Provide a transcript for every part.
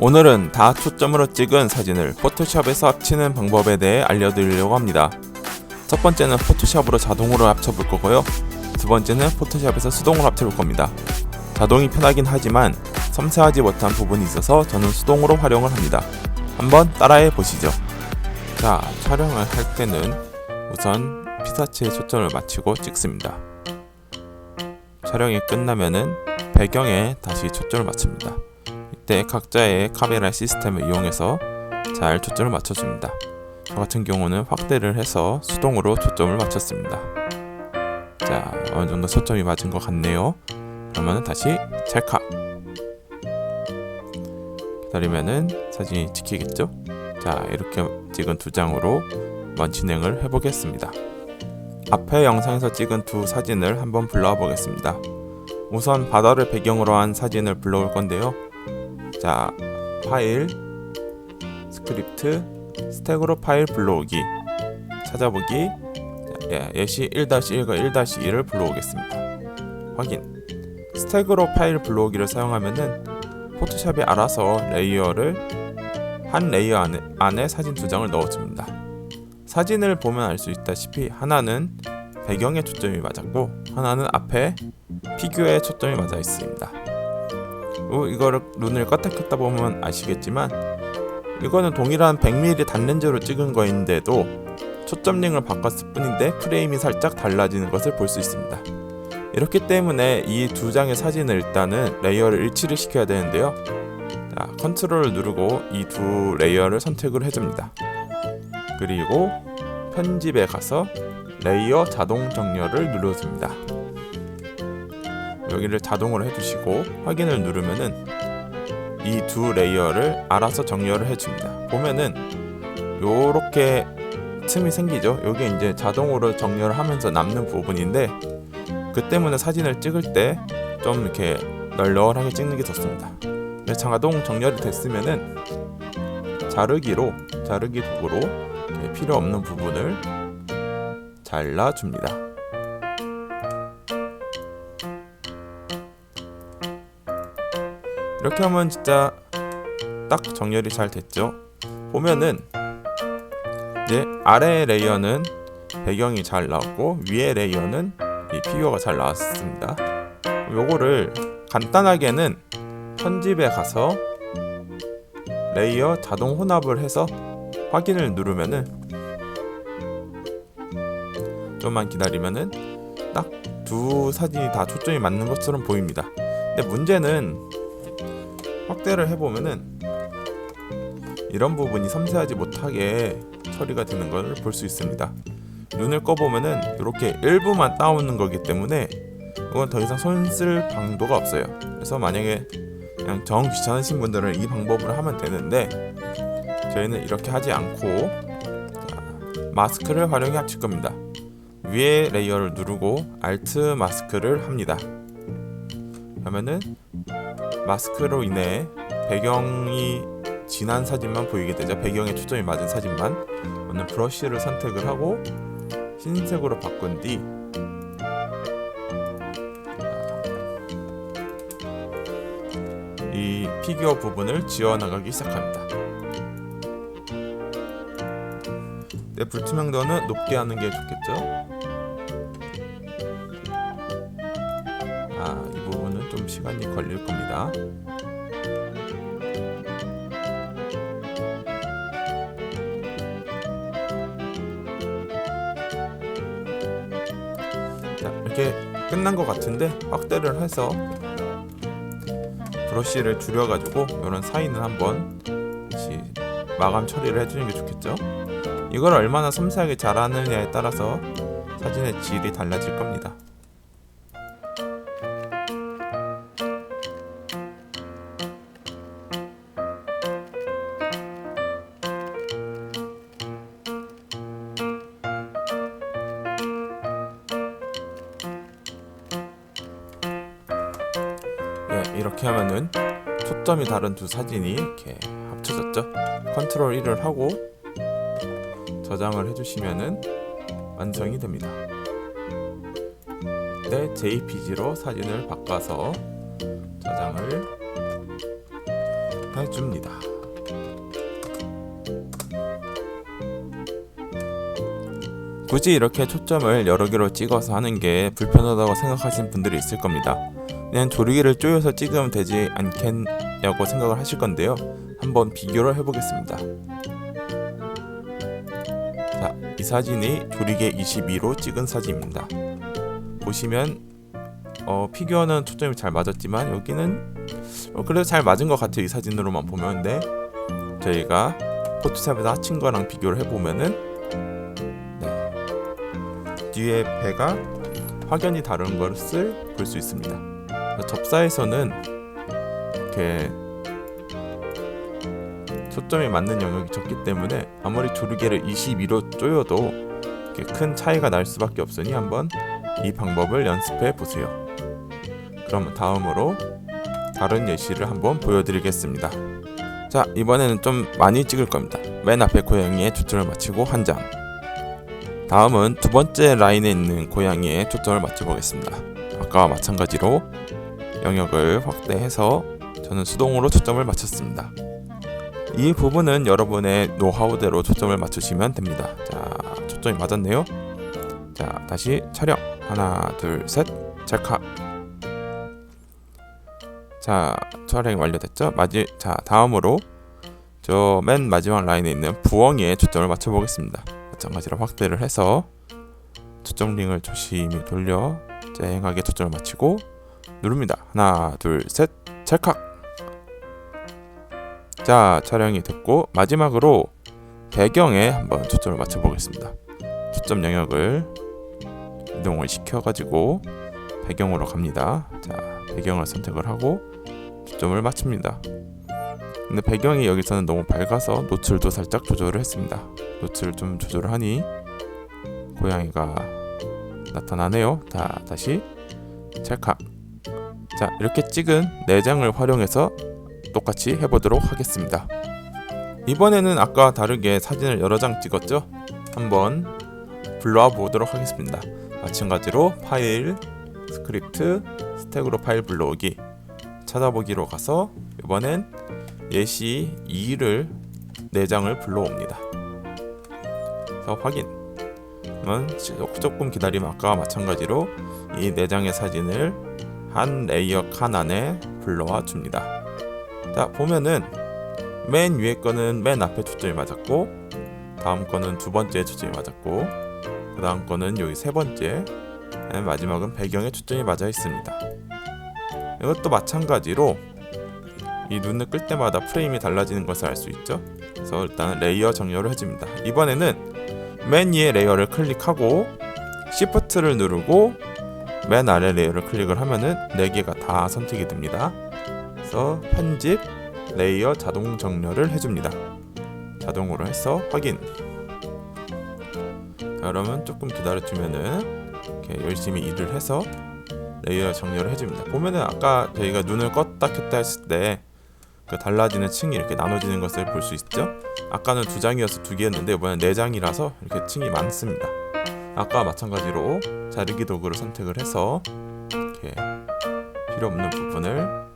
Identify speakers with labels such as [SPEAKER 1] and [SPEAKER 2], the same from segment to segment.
[SPEAKER 1] 오늘은 다 초점으로 찍은 사진을 포토샵에서 합치는 방법에 대해 알려드리려고 합니다. 첫 번째는 포토샵으로 자동으로 합쳐볼 거고요. 두 번째는 포토샵에서 수동으로 합쳐볼 겁니다. 자동이 편하긴 하지만 섬세하지 못한 부분이 있어서 저는 수동으로 활용을 합니다. 한번 따라해 보시죠. 자, 촬영을 할 때는 우선 피사체에 초점을 맞추고 찍습니다. 촬영이 끝나면은 배경에 다시 초점을 맞춥니다. 이때 각자의 카메라 시스템을 이용해서 잘 초점을 맞춰줍니다. 저 같은 경우는 확대를 해서 수동으로 초점을 맞췄습니다. 자, 어느 정도 초점이 맞은 것 같네요. 그러면 다시 찰칵 기다리면은 사진이 찍히겠죠? 자, 이렇게 찍은 두 장으로 한번 진행을 해보겠습니다. 앞에 영상에서 찍은 두 사진을 한번 불러와 보겠습니다. 우선 바다를 배경으로 한 사진을 불러올 건데요. 자, 파일, 스크립트, 스택으로 파일 불러오기, 찾아보기, 예시 1-1과 1-2를 불러오겠습니다. 확인. 스택으로 파일 불러오기를 사용하면은 포토샵이 알아서 레이어를 한 레이어 안에 사진 두 장을 넣어줍니다. 사진을 보면 알 수 있다시피 하나는 배경에 초점이 맞았고 하나는 앞에 피규어에 초점이 맞아 있습니다. 이거를 눈을 껐다 켰다 보면 아시겠지만 이거는 동일한 100mm 단렌즈로 찍은 거인데도 초점 링을 바꿨을 뿐인데 프레임이 살짝 달라지는 것을 볼 수 있습니다. 이렇기 때문에 이 두 장의 사진을 일단은 레이어를 일치를 시켜야 되는데요. 자, 컨트롤을 누르고 이 두 레이어를 선택을 해줍니다. 그리고 편집에 가서 레이어 자동 정렬을 눌러줍니다. 여기를 자동으로 해주시고 확인을 누르면은 이 두 레이어를 알아서 정렬을 해줍니다. 보면은 요렇게 틈이 생기죠. 요게 이제 자동으로 정렬을 하면서 남는 부분인데 그 때문에 사진을 찍을 때 좀 이렇게 널널하게 찍는 게 좋습니다. 자동 정렬이 됐으면은 자르기 도구로 필요 없는 부분을 잘라줍니다. 이렇게 하면 진짜 딱 정렬이 잘 됐죠. 보면은 이제 아래 레이어는 배경이 잘 나왔고 위에 레이어는 이 피규어가 잘 나왔습니다. 요거를 간단하게는 편집에 가서 레이어 자동 혼합을 해서 확인을 누르면은 좀만 기다리면은 딱 두 사진이 다 초점이 맞는 것처럼 보입니다. 근데 문제는 확대를 해보면은 이런 부분이 섬세하지 못하게 처리가 되는 걸 볼 수 있습니다. 눈을 꺼보면은 이렇게 일부만 따오는 거기 때문에 이건 더 이상 손 쓸 방도가 없어요. 그래서 만약에 그냥 정 귀찮으신 분들은 이 방법으로 하면 되는데 저희는 이렇게 하지 않고 마스크를 활용해 합칠 겁니다. 위에 레이어를 누르고 Alt 마스크를 합니다. 그러면은 마스크로 인해 배경이 진한 사진만 보이게 되죠. 배경에 초점이 맞은 사진만. 오늘 브러쉬를 선택을 하고 흰색으로 바꾼 뒤 이 피규어 부분을 지워나가기 시작합니다. 불투명도는 높게 하는 게 좋겠죠. 이 부분은 좀 시간이 걸릴 겁니다. 자, 이렇게 끝난 것 같은데 확대를 해서 브러쉬를 줄여가지고 이런 사인을 한번 다시 마감 처리를 해주는 게 좋겠죠. 이걸 얼마나 섬세하게 잘하느냐에 따라서 사진의 질이 달라질 겁니다. 이렇게 하면은 초점이 다른 두 사진이 이렇게 합쳐졌죠. 컨트롤 1을 하고 저장을 해주시면은 완성이 됩니다. 네, JPG로 사진을 바꿔서 저장을 해줍니다. 굳이 이렇게 초점을 여러 개로 찍어서 하는 게 불편하다고 생각하시는 분들이 있을 겁니다. 그냥 조리개를 조여서 찍으면 되지 않겠냐고 생각을 하실 건데요. 한번 비교를 해보겠습니다. 자, 이 사진이 조리개 22로 찍은 사진입니다. 보시면 피규어는 초점이 잘 맞았지만 여기는 그래도 잘 맞은 것 같아요. 이 사진으로만 보면. 근데 저희가 포토샵에서 합친 거랑 비교를 해보면은 뒤에 배가 확연히 다른 것을 볼 수 있습니다. 접사에서는 이렇게 초점이 맞는 영역이 적기 때문에 아무리 조리개를 22로 조여도 이렇게 큰 차이가 날 수밖에 없으니 한번 이 방법을 연습해 보세요. 그럼 다음으로 다른 예시를 한번 보여드리겠습니다. 자, 이번에는 좀 많이 찍을 겁니다. 맨 앞에 고양이에 초점을 맞추고 한 장. 다음은 두 번째 라인에 있는 고양이에 초점을 맞춰보겠습니다. 아까와 마찬가지로 영역을 확대해서 저는 수동으로 초점을 맞췄습니다. 이 부분은 여러분의 노하우대로 초점을 맞추시면 됩니다. 자, 초점이 맞았네요. 자, 다시 촬영. 하나, 둘, 셋. 찰칵. 자, 촬영이 완료됐죠? 자, 다음으로 저 맨 마지막 라인에 있는 부엉이에 초점을 맞춰보겠습니다. 마찬가지로 확대를 해서 초점 링을 조심히 돌려 쨍하게 초점을 맞추고 누릅니다. 하나, 둘, 셋. 찰칵. 자, 촬영이 됐고 마지막으로 배경에 한번 초점을 맞춰보겠습니다. 초점 영역을 이동을 시켜가지고 배경으로 갑니다. 자, 배경을 선택을 하고 초점을 맞춥니다. 근데 배경이 여기서는 너무 밝아서 노출도 살짝 조절을 했습니다. 노출을 좀 조절을 하니 고양이가 나타나네요. 자, 다시 찰칵. 자, 이렇게 찍은 4장을 활용해서 똑같이 해보도록 하겠습니다. 이번에는 아까와 다르게 사진을 여러 장 찍었죠? 한번 불러와 보도록 하겠습니다. 마찬가지로 파일, 스크립트, 스택으로 파일 불러오기, 찾아보기로 가서 이번엔 예시 2를 4장을 불러옵니다. 그래서 확인. 그러면 조금 기다리면 아까와 마찬가지로 이 4장의 사진을 한 레이어 칸 안에 불러와 줍니다. 자, 보면은 맨 위에 거는 맨 앞에 초점이 맞았고, 다음 거는 두 번째 초점이 맞았고, 그 다음 거는 여기 세 번째, 마지막은 배경에 초점이 맞아 있습니다. 이것도 마찬가지로 이 눈을 끌 때마다 프레임이 달라지는 것을 알 수 있죠. 그래서 일단 레이어 정렬을 해줍니다. 이번에는 맨 위에 레이어를 클릭하고 Shift를 누르고 맨 아래 레이어를 클릭을 하면은 4개가 다 선택이 됩니다. 그래서 편집, 레이어 자동 정렬을 해줍니다. 자동으로 해서 확인. 자, 그러면 조금 기다려주면은 이렇게 열심히 일을 해서 레이어 정렬을 해줍니다. 보면은 아까 저희가 눈을 껐다 켰다 했을 때 그 달라지는 층이 이렇게 나눠지는 것을 볼 수 있죠. 아까는 2장이어서 2개였는데 이번엔 4장이라서 이렇게 층이 많습니다. 아까와 마찬가지로 자르기 도구를 선택을 해서 이렇게 필요 없는 부분을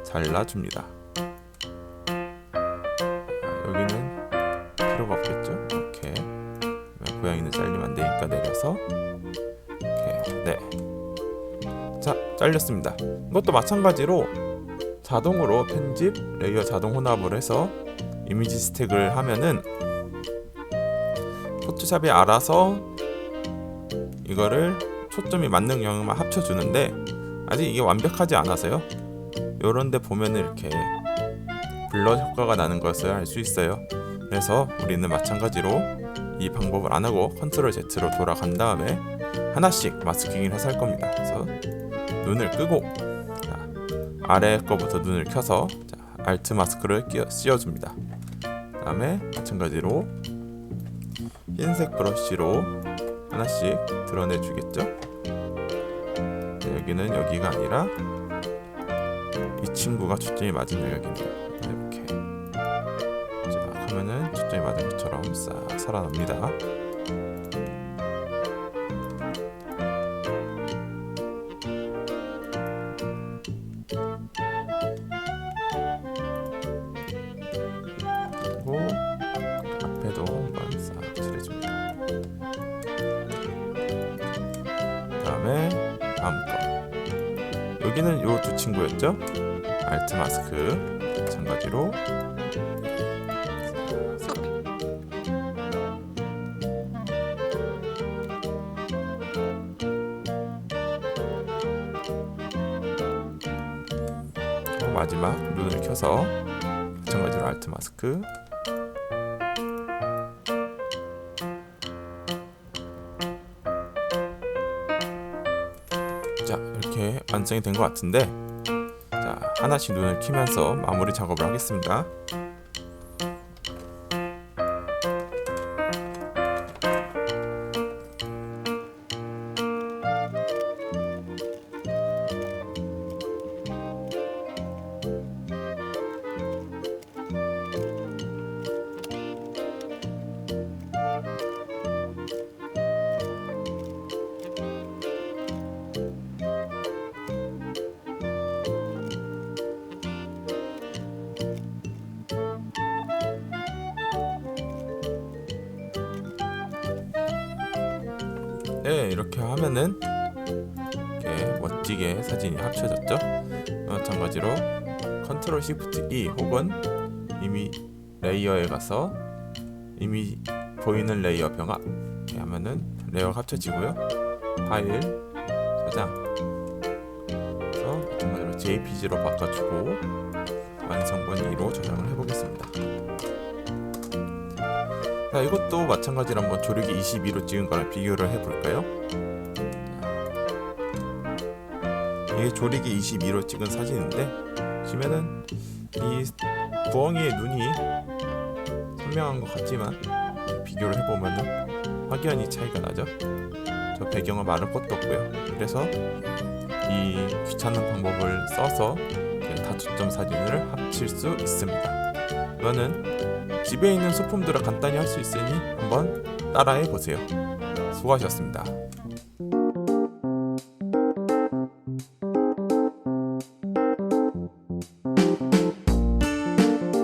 [SPEAKER 1] 잘라줍니다. 여기는 필요가 없겠죠. 이렇게 고양이는 잘리면 안 되니까 내려서 이렇게, 네. 자, 잘렸습니다. 이것도 마찬가지로 자동으로 편집, 레이어 자동 혼합을 해서 이미지 스택을 하면은 포토샵이 알아서 이거를 초점이 맞는 영역만 합쳐주는데 아직 이게 완벽하지 않아서요. 요런데 보면은 이렇게 블러 효과가 나는 것을 알 수 있어요. 그래서 우리는 마찬가지로 이 방법을 안 하고 컨트롤 Z로 돌아간 다음에 하나씩 마스킹을 해서 할 겁니다. 그래서 눈을 끄고 아래 거부터 눈을 켜서 알트 마스크를 씌워줍니다. 그 다음에 마찬가지로 흰색 브러쉬로 하나씩 드러내 주겠죠. 여기는 여기가 아니라 이 친구가 초점이 맞은 영역이네요. 이렇게 자 하면은 초점이 맞은 것처럼 싹 살아납니다. 그리고 앞에도 한번 싹 칠해줍니다. 다음에 다음 거 여기는 요 두 친구였죠? 알트 마스크 마찬가지로 마지막 눈을 켜서 마찬가지로 알트 마스크 자 이렇게 완성이 된 것 같은데 자 하나씩 눈을 키면서 마무리 작업을 하겠습니다. 네 이렇게 하면은 이렇게 멋지게 사진이 합쳐졌죠. 마찬가지로 컨트롤 시프트 E 혹은 이미 레이어에 가서 이미 보이는 레이어 병합 이렇게 하면은 레이어가 합쳐지고요. 파일 저장 그래서 마찬가지로 JPG로 바꿔주고 완성본 2로 저장을 해보겠습니다. 자, 이것도 마찬가지로 한번 조리기 22로 찍은 거랑 비교를 해볼까요? 이게 조리기 22로 찍은 사진인데 보시면은 이 부엉이의 눈이 선명한 것 같지만 비교를 해보면은 확연히 차이가 나죠. 저 배경을 마를 것도 없고요. 그래서 이 귀찮은 방법을 써서 다초점 사진을 합칠 수 있습니다. 이거는 집에 있는 소품들을 간단히 할 수 있으니 한번 따라해 보세요. 수고하셨습니다.